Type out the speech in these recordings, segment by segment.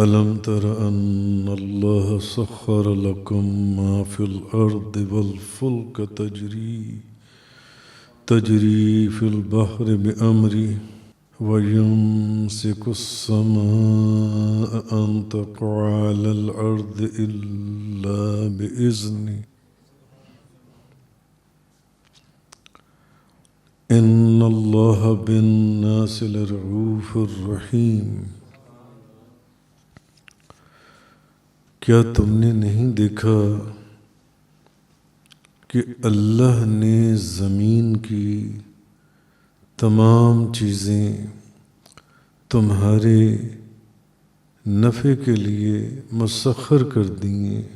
ألم تر أن الله سخر لكم ما في الأرض والفلك تجري في البحر بأمره ويمسك السماء أن تقع على الأرض إلا بإذنه إن الله بالناس لرؤوف رحيم۔ کیا تم نے نہیں دیکھا کہ اللہ نے زمین کی تمام چیزیں تمہارے نفع کے لیے مسخر کر دی ہیں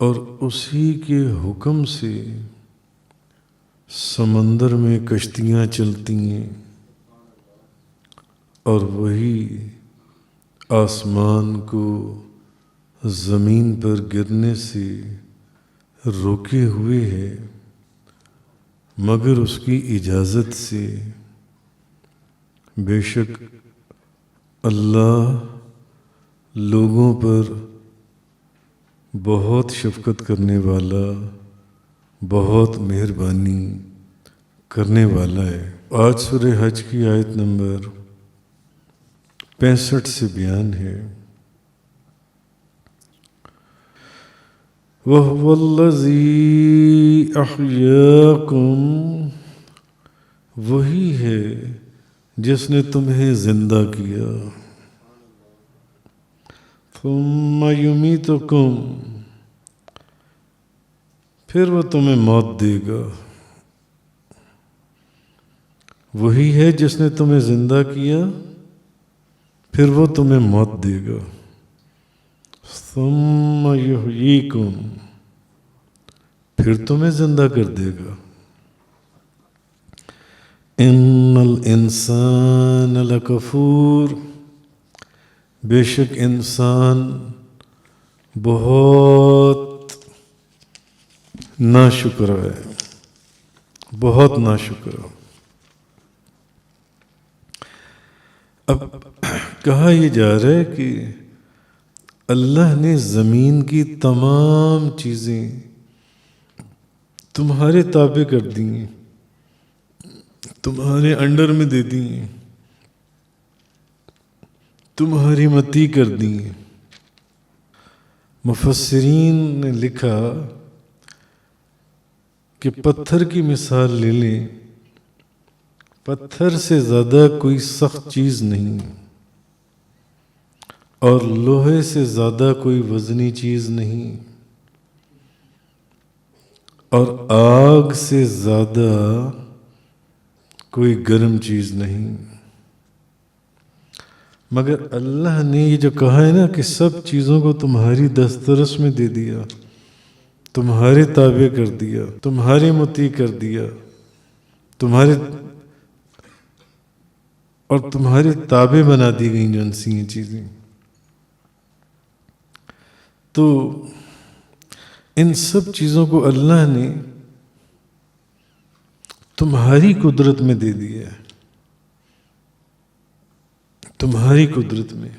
اور اسی کے حکم سے سمندر میں کشتیاں چلتی ہیں اور وہی آسمان کو زمین پر گرنے سے روکے ہوئے ہے مگر اس کی اجازت سے۔ بے شک اللہ لوگوں پر بہت شفقت کرنے والا، بہت مہربانی کرنے والا ہے۔ آج سورہ حج کی آیت نمبر 65 سے بیان ہے، وَهُوَ الَّذِي أَحْيَاكُمْ، وہی ہے جس نے تمہیں زندہ کیا، ثُمَّ يُمِيتُكُمْ، پھر وہ تمہیں موت دے گا۔ وہی ہے جس نے تمہیں زندہ کیا پھر وہ تمہیں موت دے گا۔ ثم یحییکم، پھر تمہیں زندہ کر دے گا۔ ان الانسان لکفور، بے شک انسان بہت ناشکر ہے، بہت ناشکر۔ اب کہا یہ جا رہا ہے کہ اللہ نے زمین کی تمام چیزیں تمہارے تابع کر دی ہیں، تمہارے انڈر میں دے دی ہیں، تمہاری متی کر دی ہیں۔ مفسرین نے لکھا کہ پتھر کی مثال لے لیں، پتھر سے زیادہ کوئی سخت چیز نہیں اور لوہے سے زیادہ کوئی وزنی چیز نہیں اور آگ سے زیادہ کوئی گرم چیز نہیں، مگر اللہ نے یہ جو کہا ہے نا کہ سب چیزوں کو تمہاری دسترس میں دے دیا، تمہارے تابع کر دیا، تمہاری مطیع کر دیا، تمہارے تابع بنا دی گئیں جو انسی ہیں چیزیں، تو ان سب چیزوں کو اللہ نے تمہاری قدرت میں دے دیا ہے، تمہاری قدرت میں۔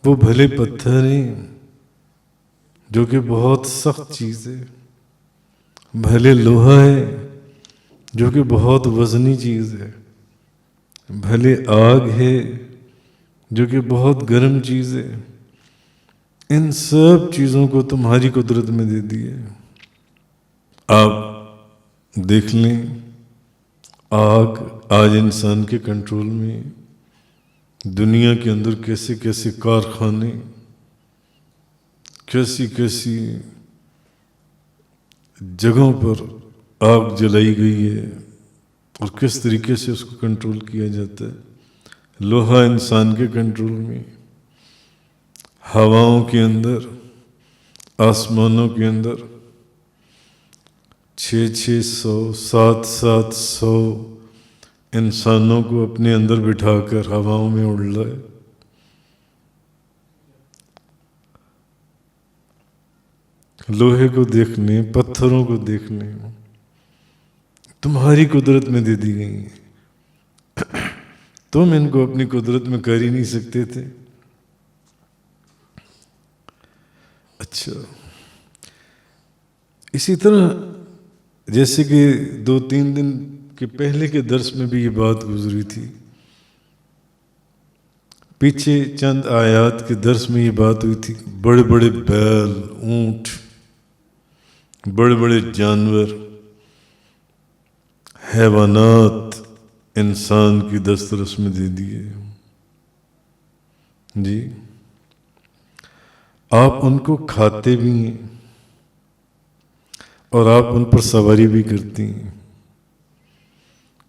وہ بھلے پتھر ہیں جو کہ بہت سخت چیز ہے، بھلے لوہا ہے جو کہ بہت وزنی چیز ہے، بھلے آگ ہے جو کہ بہت گرم چیز ہے، ان سب چیزوں کو تمہاری قدرت میں دے دی ہے۔ آپ دیکھ لیں آگ آج انسان کے کنٹرول میں، دنیا کے اندر کیسے کیسے کارخانے، کیسی کیسی جگہوں پر آگ جلائی گئی ہے اور کس طریقے سے اس کو کنٹرول کیا جاتا ہے۔ لوہا انسان کے کنٹرول میں، ہواؤں کے اندر، آسمانوں کے اندر 600 700 انسانوں کو اپنے اندر بٹھا کر ہواؤں میں اڑ لائے۔ لوہے کو دیکھنے، پتھروں کو دیکھنے تمہاری قدرت میں دے دی گئی ہیں۔ تو تم ان کو اپنی قدرت میں کر ہی نہیں سکتے تھے. اچھا، اسی طرح جیسے کہ 2-3 دن کے پہلے کے درس میں بھی یہ بات گزری تھی، پیچھے چند آیات کے درس میں یہ بات ہوئی تھی، بڑے بڑے بیل، اونٹ، بڑے بڑے جانور، حیوانات انسان کی دسترس میں دے دیے. جی، آپ ان کو کھاتے بھی ہیں اور آپ ان پر سواری بھی کرتی ہیں.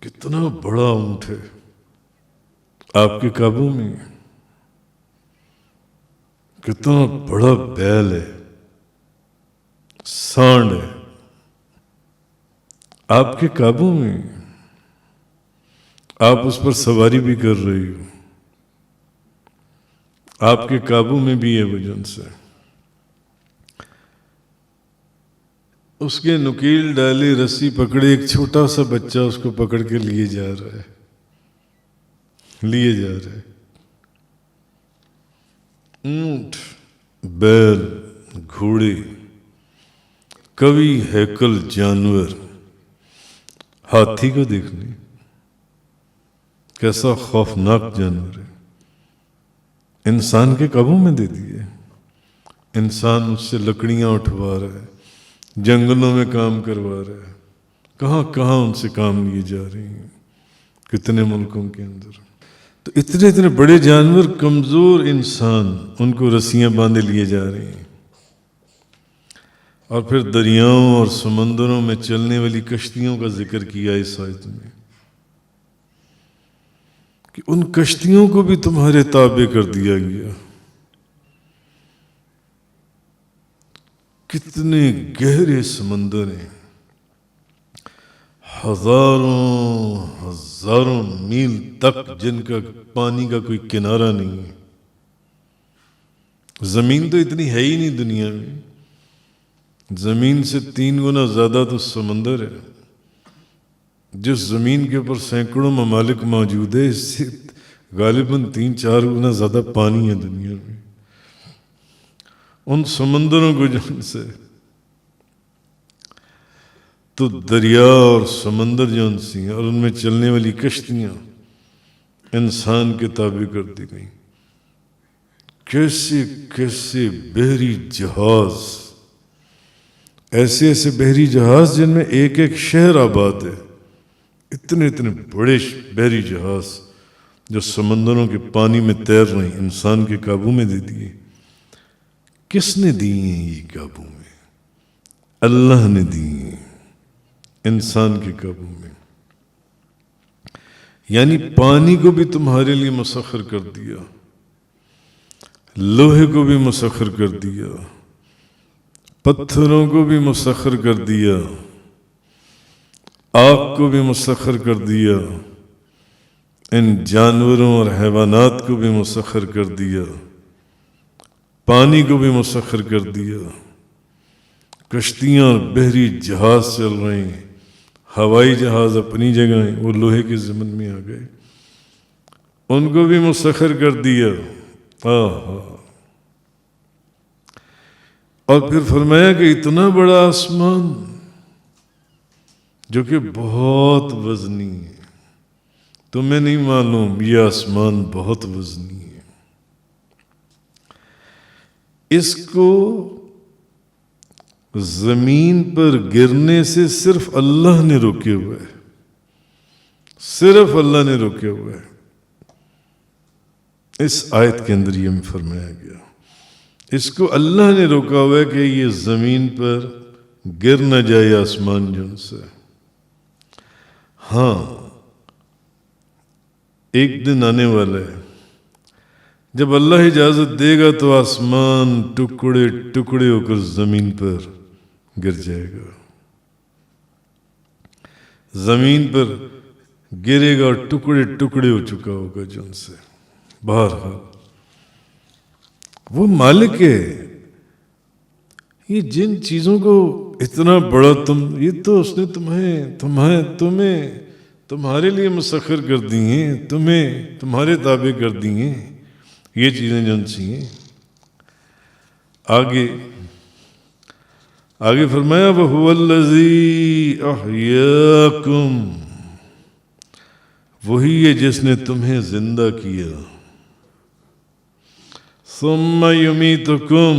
کتنا بڑا اونٹ ہے آپ کے قابو میں، کتنا بڑا بیل ہے، سانڈ ہے آپ کے قابو میں، آپ اس پر سواری بھی کر رہی ہو، آپ کے قابو میں بھی ہے وجن سے. اس کے نکیل ڈالی، رسی پکڑے، ایک چھوٹا سا بچہ اس کو پکڑ کے لیے جا رہا ہے. اونٹ، بیل، گھوڑے، قوی ہیکل جانور، ہاتھی کو دیکھنے کیسا خوفناک جانور ہے، انسان کے قابو میں دے دیے. انسان اس سے لکڑیاں اٹھوا رہا ہے، جنگلوں میں کام کروا رہا ہے، کہاں کہاں ان سے کام لیے جا رہے ہیں، کتنے ملکوں کے اندر. تو اتنے اتنے بڑے جانور، کمزور انسان، ان کو رسیاں باندھے لیے جا رہے ہیں. اور پھر دریاؤں اور سمندروں میں چلنے والی کشتیوں کا ذکر کیا اس آیت میں کہ ان کشتیوں کو بھی تمہارے تابع کر دیا گیا. کتنے گہرے سمندر ہیں، ہزاروں ہزاروں میل تک، جن کا پانی کا کوئی کنارہ نہیں ہے. زمین تو اتنی ہے ہی نہیں دنیا میں، زمین سے 3 گنا زیادہ تو سمندر ہے. جس زمین کے اوپر سینکڑوں ممالک موجود ہے، اس سے غالباً 3-4 گنا زیادہ پانی ہے دنیا میں. ان سمندروں کو جن سے تو دریا اور سمندر جون سی ہیں، اور ان میں چلنے والی کشتیاں انسان کے تابع کر دی گئیں. کیسے کیسے بحری جہاز، ایسے ایسے بحری جہاز جن میں ایک ایک شہر آباد ہے، اتنے اتنے بڑے بحری جہاز جو سمندروں کے پانی میں تیر رہے ہیں، انسان کے قابو میں دے دیے. کس نے دی ہیں یہ قابو میں؟ اللہ نے دی ہیں انسان کے قابو میں. یعنی پانی کو بھی تمہارے لیے مسخر کر دیا، لوہے کو بھی مسخر کر دیا، پتھروں کو بھی مسخر کر دیا، آگ کو بھی مسخر کر دیا، ان جانوروں اور حیوانات کو بھی مسخر کر دیا، پانی کو بھی مسخر کر دیا. کشتیاں اور بحری جہاز چل رہے ہیں، ہوائی جہاز اپنی جگہ ہیں، وہ لوہے کے ضمن میں آ گئے، ان کو بھی مسخر کر دیا. اور پھر فرمایا کہ اتنا بڑا آسمان جو کہ بہت وزنی ہے، تمہیں نہیں معلوم یہ آسمان بہت وزنی ہے. اس کو زمین پر گرنے سے صرف اللہ نے روکے ہوئے، صرف اللہ نے روکے ہوئے. اس آیت کے اندر یہ فرمایا گیا، اس کو اللہ نے روکا ہوا ہے کہ یہ زمین پر گر نہ جائے آسمان جن سے. ہاں، ایک دن آنے والا ہے جب اللہ اجازت دے گا تو آسمان ٹکڑے ٹکڑے ہو کر زمین پر گر جائے گا، زمین پر گرے گا اور ٹکڑے ٹکڑے ہو چکا ہوگا جن سے. بہرحال وہ مالک ہے. یہ جن چیزوں کو اتنا بڑا یہ تو اس نے تمہیں تمہارے لیے مسخر کر دی ہیں، تمہیں تمہارے تابع کر دی ہیں یہ چیزیں جن سی ہیں۔ آگے فرمایا وَهُوَ الَّذِي أَحْيَاكُمْ، وہی ہے جس نے تمہیں زندہ کیا، ثُمَّ يُمِيتُكُمْ،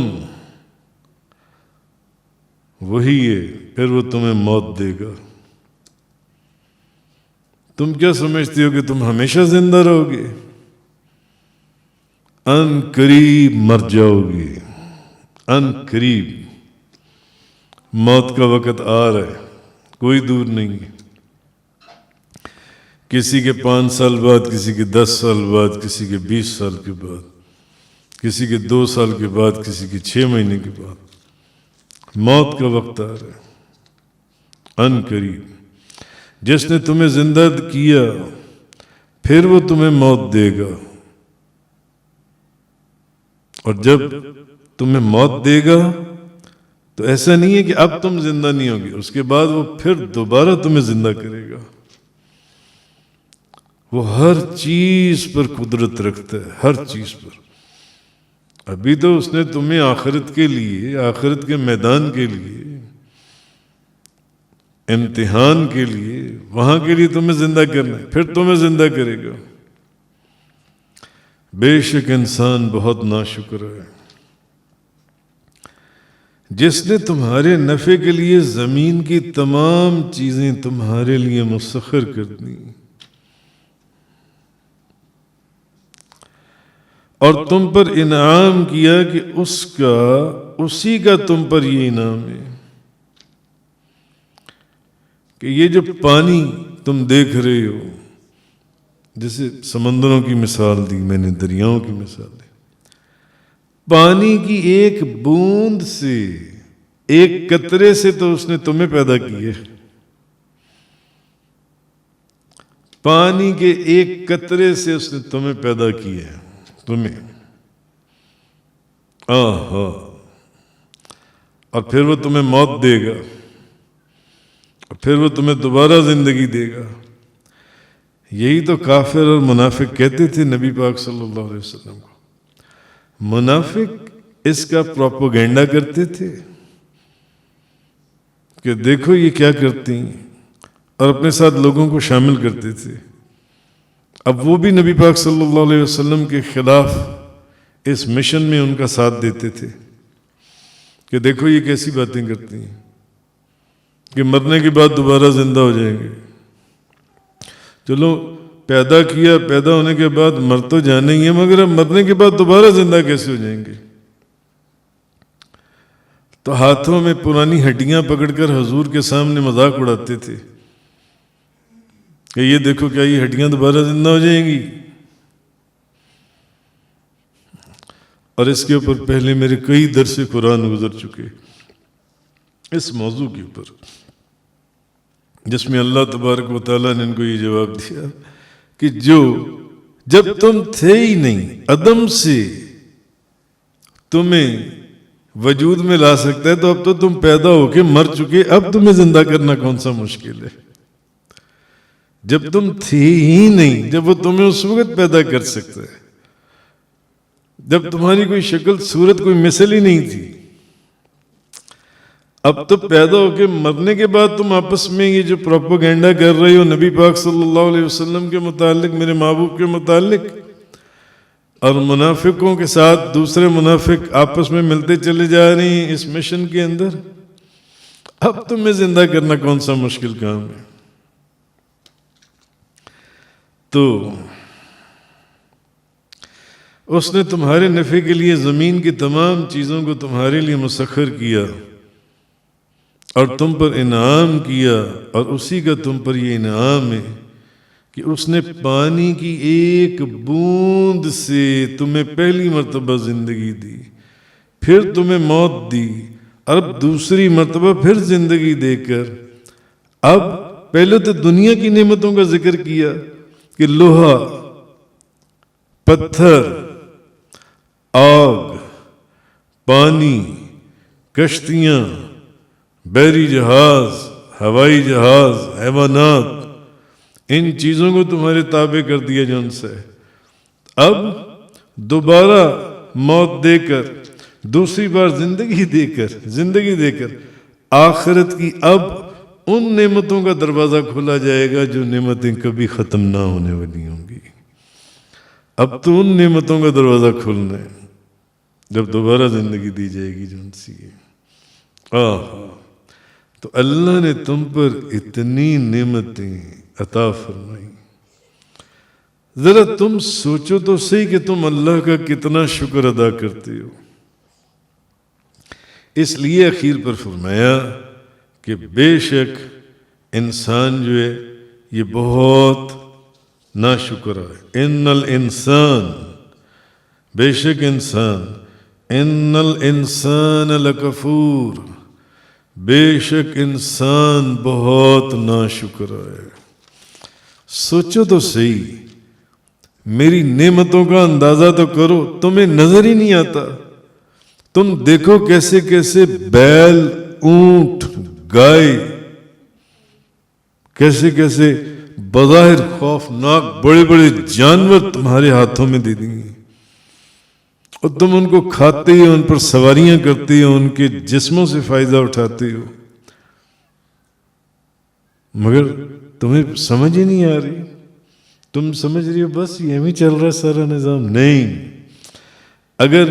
وہی ہے پھر وہ تمہیں موت دے گا۔ تم کیا سمجھتے ہو کہ تم ہمیشہ زندہ رہو گے؟ ان قریب مر جاؤ گے، ان قریب موت کا وقت آ رہا ہے، کوئی دور نہیں ہے۔ کسی کے 5 سال بعد، کسی کے 10 سال بعد، کسی کے 20 سال کے بعد، کسی کے 2 سال کے بعد، کسی کے 6 مہینے کے بعد موت کا وقت آ رہا ہے، ان قریب۔ جس نے تمہیں زندہ کیا پھر وہ تمہیں موت دے گا، اور جب تمہیں موت دے گا تو ایسا نہیں ہے کہ اب تم زندہ نہیں ہوگی، اس کے بعد وہ پھر دوبارہ تمہیں زندہ کرے گا۔ وہ ہر چیز پر قدرت رکھتا ہے، ہر چیز پر۔ ابھی تو اس نے تمہیں آخرت کے لیے، آخرت کے میدان کے لیے، امتحان کے لیے، وہاں کے لیے تمہیں زندہ کرنا ہے، پھر تمہیں زندہ کرے گا۔ بے شک انسان بہت ناشکر ہے۔ جس نے تمہارے نفع کے لیے زمین کی تمام چیزیں تمہارے لیے مسخر کر دیں اور تم پر انعام کیا کہ اسی کا تم پر یہ انعام ہے کہ یہ جو پانی تم دیکھ رہے ہو، جیسے سمندروں کی مثال دی میں نے، دریاؤں کی مثال دی، پانی کی ایک بوند سے، ایک قطرے سے تو اس نے تمہیں پیدا کیے۔ پانی کے ایک قطرے سے اس نے تمہیں پیدا کیے، تمہیں۔ اور پھر وہ تمہیں موت دے گا، اور پھر وہ تمہیں دوبارہ زندگی دے گا۔ یہی تو کافر اور منافق کہتے تھے نبی پاک صلی اللہ علیہ وسلم کو۔ منافق اس کا پروپیگنڈا کرتے تھے کہ دیکھو یہ کیا کرتی ہیں، اور اپنے ساتھ لوگوں کو شامل کرتے تھے۔ اب وہ بھی نبی پاک صلی اللہ علیہ وسلم کے خلاف اس مشن میں ان کا ساتھ دیتے تھے کہ دیکھو یہ کیسی باتیں کرتی ہیں کہ مرنے کے بعد دوبارہ زندہ ہو جائیں گے۔ چلو پیدا کیا، پیدا ہونے کے بعد مر تو جانے ہی ہیں، مگر اب مرنے کے بعد دوبارہ زندہ کیسے ہو جائیں گے؟ تو ہاتھوں میں پرانی ہڈیاں پکڑ کر حضور کے سامنے مذاق اڑاتے تھے کہ یہ دیکھو کیا یہ ہڈیاں دوبارہ زندہ ہو جائیں گی۔ اور اس کے اوپر پہلے میرے کئی درس قرآن گزر چکے اس موضوع کے اوپر، جس میں اللہ تبارک و تعالیٰ نے ان کو یہ جواب دیا کہ جب تم تھے ہی نہیں، عدم سے تمہیں وجود میں لا سکتا ہے، تو اب تو تم پیدا ہو کے مر چکے، اب تمہیں زندہ کرنا کون سا مشکل ہے؟ جب تم تھے ہی نہیں، جب وہ تمہیں اس وقت پیدا کر سکتا ہے، جب تمہاری کوئی شکل صورت کوئی مثل ہی نہیں تھی، اب تو پیدا ہو کے مرنے کے بعد تم آپس میں یہ جو پروپیگنڈا کر رہے ہو نبی پاک صلی اللہ علیہ وسلم کے متعلق، میرے محبوب کے متعلق، اور منافقوں کے ساتھ دوسرے منافق آپس میں ملتے چلے جا رہے ہیں اس مشن کے اندر، اب تمہیں زندہ کرنا کون سا مشکل کام ہے؟ تو اس نے تمہارے نفع کے لیے زمین کی تمام چیزوں کو تمہارے لیے مسخر کیا اور تم پر انعام کیا، اور اسی کا تم پر یہ انعام ہے کہ اس نے پانی کی ایک بوند سے تمہیں پہلی مرتبہ زندگی دی، پھر تمہیں موت دی، اور اب دوسری مرتبہ پھر زندگی دے کر اب پہلے تو دنیا کی نعمتوں کا ذکر کیا کہ لوہا، پتھر، آگ، پانی، کشتیاں، بحری جہاز، ہوائی جہاز، حیوانات، ان چیزوں کو تمہارے تابع کر دیا جو ان سے، اب دوبارہ موت دے کر، دوسری بار زندگی دے کر آخرت کی اب ان نعمتوں کا دروازہ کھولا جائے گا جو نعمتیں کبھی ختم نہ ہونے والی ہوں گی۔ اب تو ان نعمتوں کا دروازہ کھولنا ہے جب دوبارہ زندگی دی جائے گی جو ان سی ہے۔ تو اللہ نے تم پر اتنی نعمتیں عطا فرمائی، ذرا تم سوچو تو صحیح کہ تم اللہ کا کتنا شکر ادا کرتے ہو۔ اس لیے اخیر پر فرمایا کہ بے شک انسان جو ہے یہ بہت ناشکر ہے۔ ان الانسان، بے شک انسان، ان الانسان لکفور، بے شک انسان بہت ناشکر ہے۔ سوچو تو صحیح، میری نعمتوں کا اندازہ تو کرو، تمہیں نظر ہی نہیں آتا۔ تم دیکھو کیسے کیسے بیل، اونٹ، گائے، کیسے کیسے بظاہر خوفناک بڑے بڑے جانور تمہارے ہاتھوں میں دے دیں گے، اور تم ان کو کھاتے ہو، ان پر سواریاں کرتے ہو، ان کے جسموں سے فائدہ اٹھاتے ہو، مگر تمہیں سمجھ ہی نہیں آ رہی۔ تم سمجھ رہی ہو بس یہ بھی چل رہا ہے سارا نظام۔ نہیں، اگر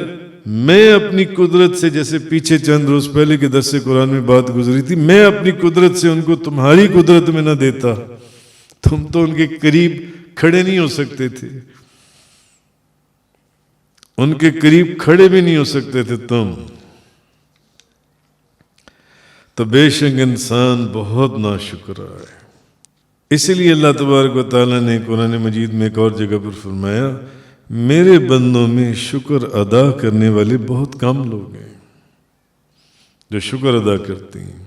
میں اپنی قدرت سے، جیسے پیچھے چند روز پہلے کے درس قرآن میں بات گزری تھی، میں اپنی قدرت سے ان کو تمہاری قدرت میں نہ دیتا، تم تو ان کے قریب کھڑے نہیں ہو سکتے تھے، ان کے قریب کھڑے بھی نہیں ہو سکتے تھے تم۔ تو بے شک انسان بہت ناشکر ہے۔ اسی لیے اللہ تبارک و تعالیٰ نے قرآن مجید میں ایک اور جگہ پر فرمایا، میرے بندوں میں شکر ادا کرنے والے بہت کم لوگ ہیں جو شکر ادا کرتے ہیں۔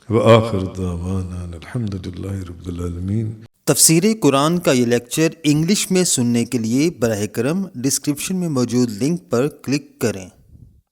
وآخر دعوانا الحمدللہ رب العالمین۔ تفسیر قرآن کا یہ لیکچر انگلش میں سننے کے لیے براہ کرم ڈسکرپشن میں موجود لنک پر کلک کریں۔